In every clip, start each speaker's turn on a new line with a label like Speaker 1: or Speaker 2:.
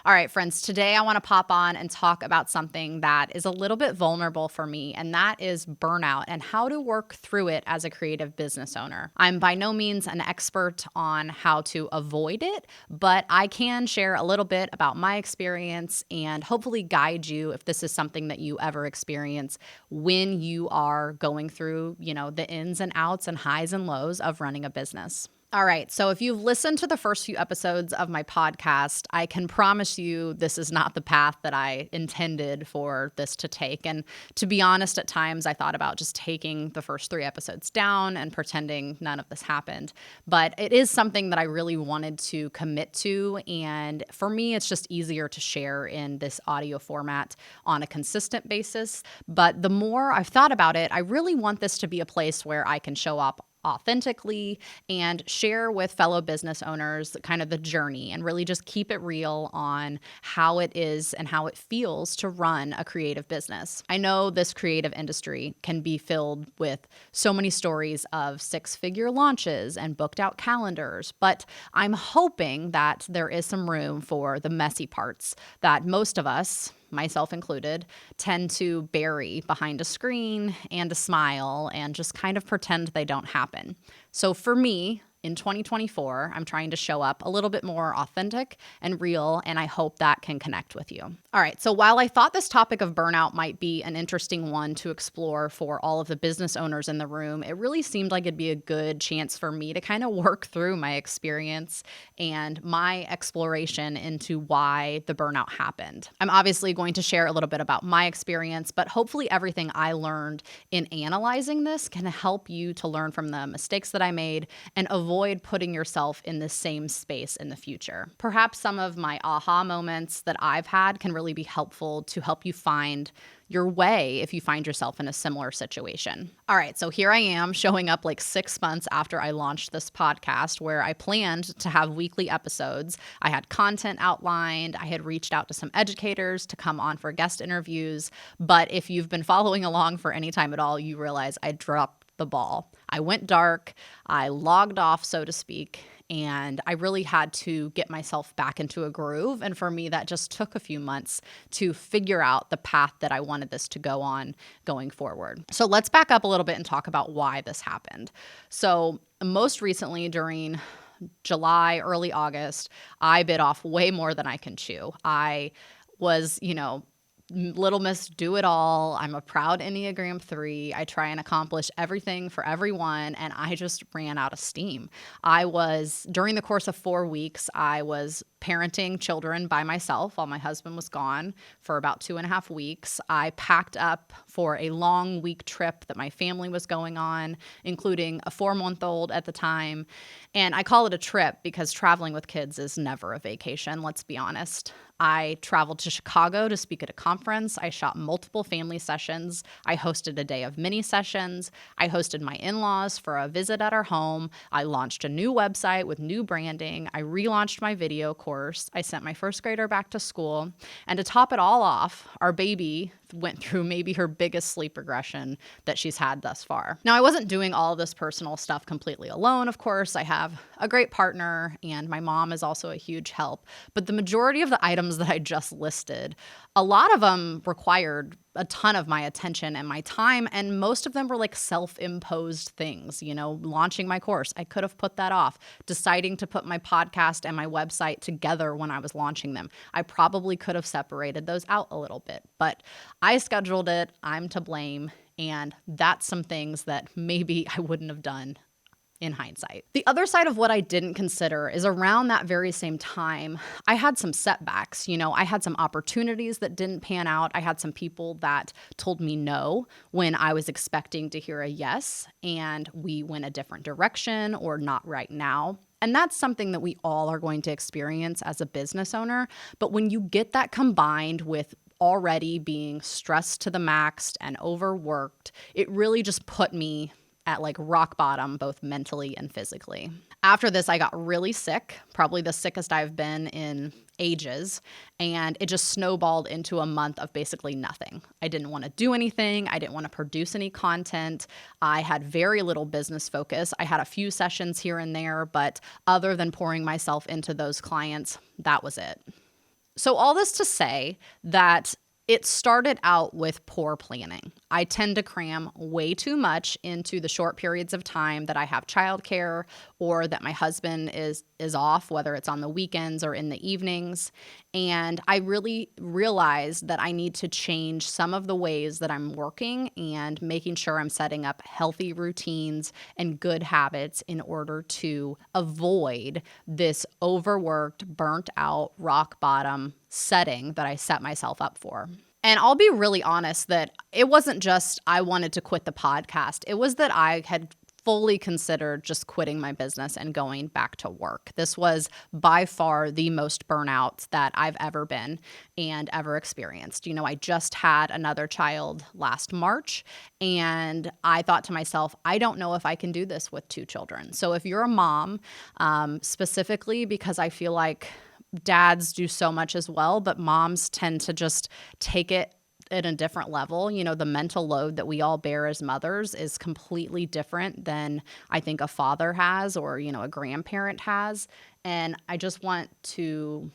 Speaker 1: All right, friends, today I want to pop on and talk about something that is a little bit vulnerable for me, and that is burnout and how to work through it as a creative business owner. I'm by no means an expert on how to avoid it, but I can share a little bit about my experience and hopefully guide you if this is something that you ever experience when you are going through, the ins and outs and highs and lows of running a business. All right. So if you've listened to the first few episodes of my podcast, I can promise you this is not the path that I intended for this to take. And to be honest, at times I thought about just taking the first 3 episodes down and pretending none of this happened. But it is something that I really wanted to commit to. And for me, it's just easier to share in this audio format on a consistent basis. But the more I've thought about it, I really want this to be a place where I can show up authentically and share with fellow business owners kind of the journey and really just keep it real on how it is and how it feels to run a creative business. I know this creative industry can be filled with so many stories of 6-figure launches and booked out calendars, but I'm hoping that there is some room for the messy parts that most of us, myself included, tend to bury behind a screen and a smile and just kind of pretend they don't happen. So for me, in 2024, I'm trying to show up a little bit more authentic and real, and I hope that can connect with you. All right, so while I thought this topic of burnout might be an interesting one to explore for all of the business owners in the room, it really seemed like it'd be a good chance for me to kind of work through my experience and my exploration into why the burnout happened. I'm obviously going to share a little bit about my experience, but hopefully everything I learned in analyzing this can help you to learn from the mistakes that I made and avoid putting yourself in the same space in the future. Perhaps some of my aha moments that I've had can really be helpful to help you find your way if you find yourself in a similar situation. All right, so here I am showing up like 6 months after I launched this podcast where I planned to have weekly episodes. I had content outlined. I had reached out to some educators to come on for guest interviews. But if you've been following along for any time at all, you realize I dropped the ball. I went dark, I logged off, so to speak, and I really had to get myself back into a groove. And for me, that just took a few months to figure out the path that I wanted this to go on going forward. So let's back up a little bit and talk about why this happened. So most recently during July, early August, I bit off way more than I can chew. I was, Little Miss Do It All. I'm a proud Enneagram 3. I try and accomplish everything for everyone, and I just ran out of steam. During the course of 4 weeks, I was parenting children by myself while my husband was gone for about 2.5 weeks. I packed up for a long week trip that my family was going on, including a 4-month-old at the time. And I call it a trip because traveling with kids is never a vacation, let's be honest. I traveled to Chicago to speak at a conference. I shot multiple family sessions. I hosted a day of mini sessions. I hosted my in-laws for a visit at our home. I launched a new website with new branding. I relaunched my video course. I sent my first grader back to school. And to top it all off, our baby went through maybe her biggest sleep regression that she's had thus far. Now, I wasn't doing all of this personal stuff completely alone, of course. I have a great partner, and my mom is also a huge help. But the majority of the items that I just listed, a lot of them required a ton of my attention and my time, and most of them were like self-imposed things. Launching my course, I could have put that off. Deciding to put my podcast and my website together when I was launching them, I probably could have separated those out a little bit, but I scheduled it. I'm to blame, and that's some things that maybe I wouldn't have done in hindsight. The other side of what I didn't consider is around that very same time, I had some setbacks. I had some opportunities that didn't pan out. I had some people that told me no when I was expecting to hear a yes, and we went a different direction or not right now. And that's something that we all are going to experience as a business owner. But when you get that combined with already being stressed to the max and overworked, it really just put me at like rock bottom, both mentally and physically. After this, I got really sick, probably the sickest I've been in ages, and it just snowballed into a month of basically nothing. I didn't want to do anything. I didn't want to produce any content. I had very little business focus. I had a few sessions here and there, but other than pouring myself into those clients, that was it. So all this to say that it started out with poor planning. I tend to cram way too much into the short periods of time that I have childcare or that my husband is off, whether it's on the weekends or in the evenings. And I really realized that I need to change some of the ways that I'm working and making sure I'm setting up healthy routines and good habits in order to avoid this overworked, burnt out, rock bottom setting that I set myself up for. And I'll be really honest that it wasn't just I wanted to quit the podcast. It was that I had fully considered just quitting my business and going back to work. This was by far the most burnout that I've ever been and ever experienced. I just had another child last March, and I thought to myself, I don't know if I can do this with 2 children. So if you're a mom, specifically because I feel like dads do so much as well, but moms tend to just take it at a different level. The mental load that we all bear as mothers is completely different than I think a father has or, a grandparent has. And I just want to,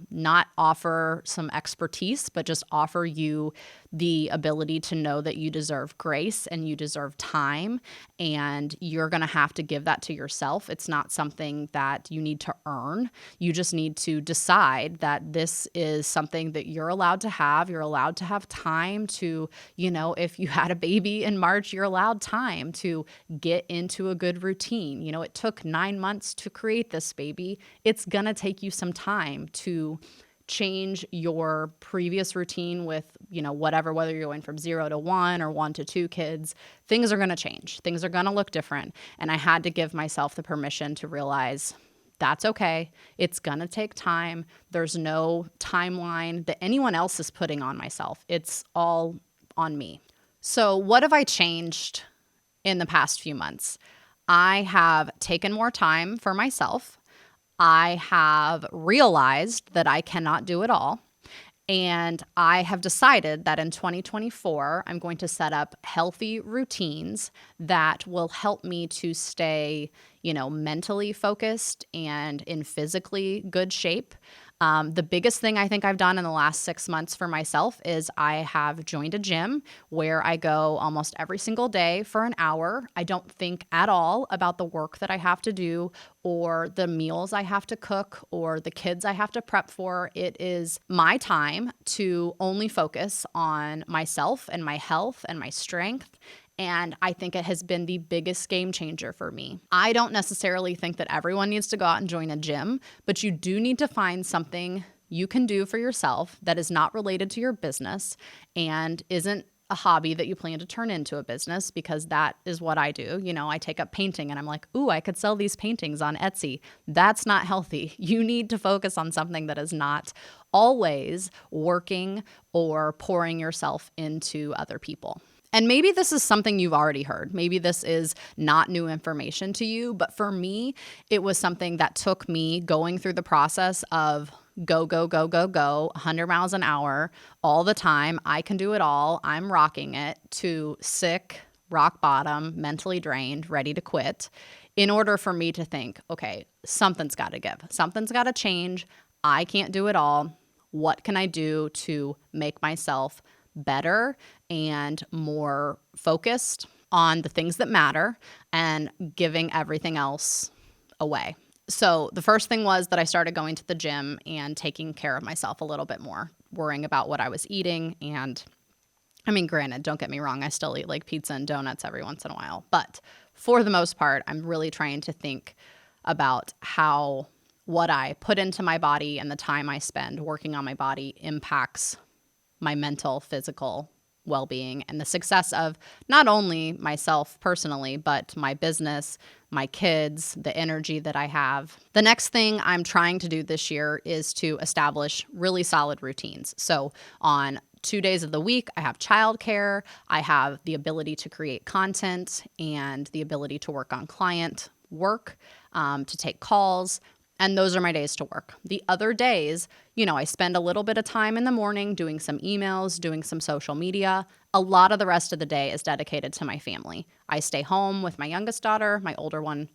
Speaker 1: not offer some expertise, but just offer you the ability to know that you deserve grace and you deserve time, and you're going to have to give that to yourself. It's not something that you need to earn. You just need to decide that this is something that you're allowed to have. You're allowed to have time to, if you had a baby in March, you're allowed time to get into a good routine. It took 9 months to create this baby. It's going to take you some time to change your previous routine with, whether you're going from 0 to 1 or 1 to 2 kids. Things are going to change. Things are going to look different. And I had to give myself the permission to realize that's okay. It's going to take time. There's no timeline that anyone else is putting on myself. It's all on me. So what have I changed in the past few months? I have taken more time for myself. I have realized that I cannot do it all. And I have decided that in 2024, I'm going to set up healthy routines that will help me to stay, mentally focused and in physically good shape. The biggest thing I think I've done in the last 6 months for myself is I have joined a gym where I go almost every single day for an hour. I don't think at all about the work that I have to do or the meals I have to cook or the kids I have to prep for. It is my time to only focus on myself and my health and my strength. And I think it has been the biggest game changer for me. I don't necessarily think that everyone needs to go out and join a gym, but you do need to find something you can do for yourself that is not related to your business and isn't a hobby that you plan to turn into a business, because that is what I do. I take up painting and I'm like, ooh, I could sell these paintings on Etsy. That's not healthy. You need to focus on something that is not always working or pouring yourself into other people. And maybe this is something you've already heard. Maybe this is not new information to you, but for me, it was something that took me going through the process of go, 100 miles an hour all the time. I can do it all. I'm rocking it, to sick, rock bottom, mentally drained, ready to quit, in order for me to think, okay, something's got to give. Something's got to change. I can't do it all. What can I do to make myself better and more focused on the things that matter and giving everything else away? So the first thing was that I started going to the gym and taking care of myself a little bit more, worrying about what I was eating. And granted, don't get me wrong, I still eat like pizza and donuts every once in a while. But for the most part, I'm really trying to think about how what I put into my body and the time I spend working on my body impacts my mental, physical well-being and the success of not only myself personally, but my business, my kids, the energy that I have. The next thing I'm trying to do this year is to establish really solid routines. So on 2 days of the week, I have childcare, I have the ability to create content and the ability to work on client work, to take calls. And those are my days to work. The other days, I spend a little bit of time in the morning doing some emails, doing some social media. A lot of the rest of the day is dedicated to my family. I stay home with my youngest daughter. My older one,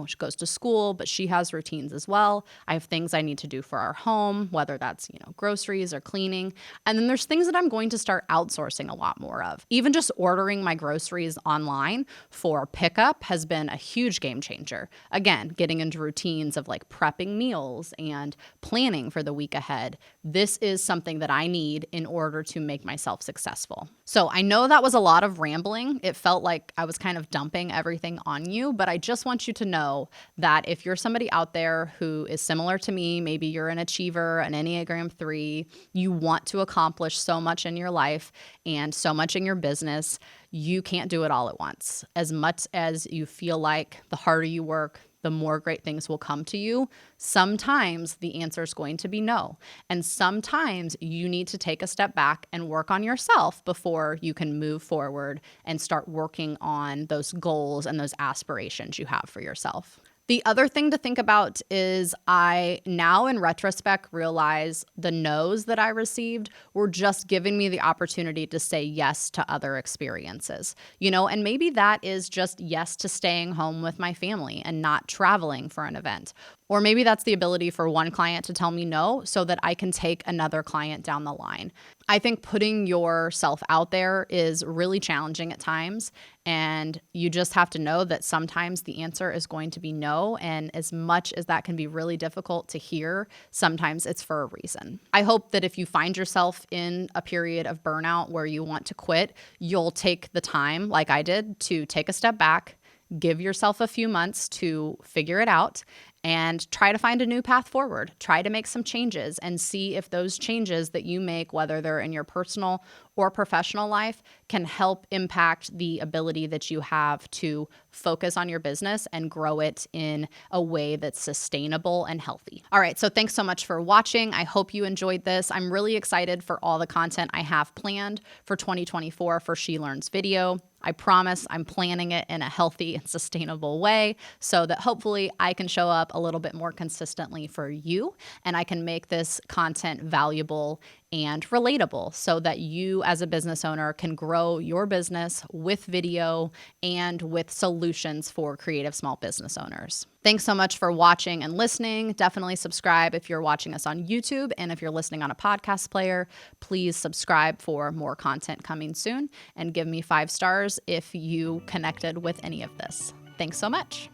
Speaker 1: She goes to school, but she has routines as well. I have things I need to do for our home, whether that's, groceries or cleaning. And then there's things that I'm going to start outsourcing a lot more of. Even just ordering my groceries online for pickup has been a huge game changer. Again, getting into routines of like prepping meals and planning for the week ahead. This is something that I need in order to make myself successful. So I know that was a lot of rambling. It felt like I was kind of dumping everything on you, but I just want you to know that if you're somebody out there who is similar to me, maybe you're an achiever, an Enneagram 3, you want to accomplish so much in your life and so much in your business, you can't do it all at once. As much as you feel like the harder you work, the more great things will come to you. Sometimes the answer is going to be no. And sometimes you need to take a step back and work on yourself before you can move forward and start working on those goals and those aspirations you have for yourself. The other thing to think about is I now in retrospect realize the no's that I received were just giving me the opportunity to say yes to other experiences, and maybe that is just yes to staying home with my family and not traveling for an event. Or maybe that's the ability for one client to tell me no so that I can take another client down the line. I think putting yourself out there is really challenging at times, and you just have to know that sometimes the answer is going to be no, and as much as that can be really difficult to hear, sometimes it's for a reason. I hope that if you find yourself in a period of burnout where you want to quit, you'll take the time, like I did, to take a step back, give yourself a few months to figure it out, and try to find a new path forward. Try to make some changes and see if those changes that you make, whether they're in your personal or professional life, can help impact the ability that you have to focus on your business and grow it in a way that's sustainable and healthy. All right, so thanks so much for watching. I hope you enjoyed this. I'm really excited for all the content I have planned for 2024 for She Learns Video. I promise I'm planning it in a healthy and sustainable way so that hopefully I can show up a little bit more consistently for you and I can make this content valuable and relatable so that you as a business owner can grow your business with video and with solutions for creative small business owners. Thanks so much for watching and listening. Definitely subscribe if you're watching us on YouTube, and if you're listening on a podcast player, please subscribe for more content coming soon and give me 5 stars if you connected with any of this. Thanks so much.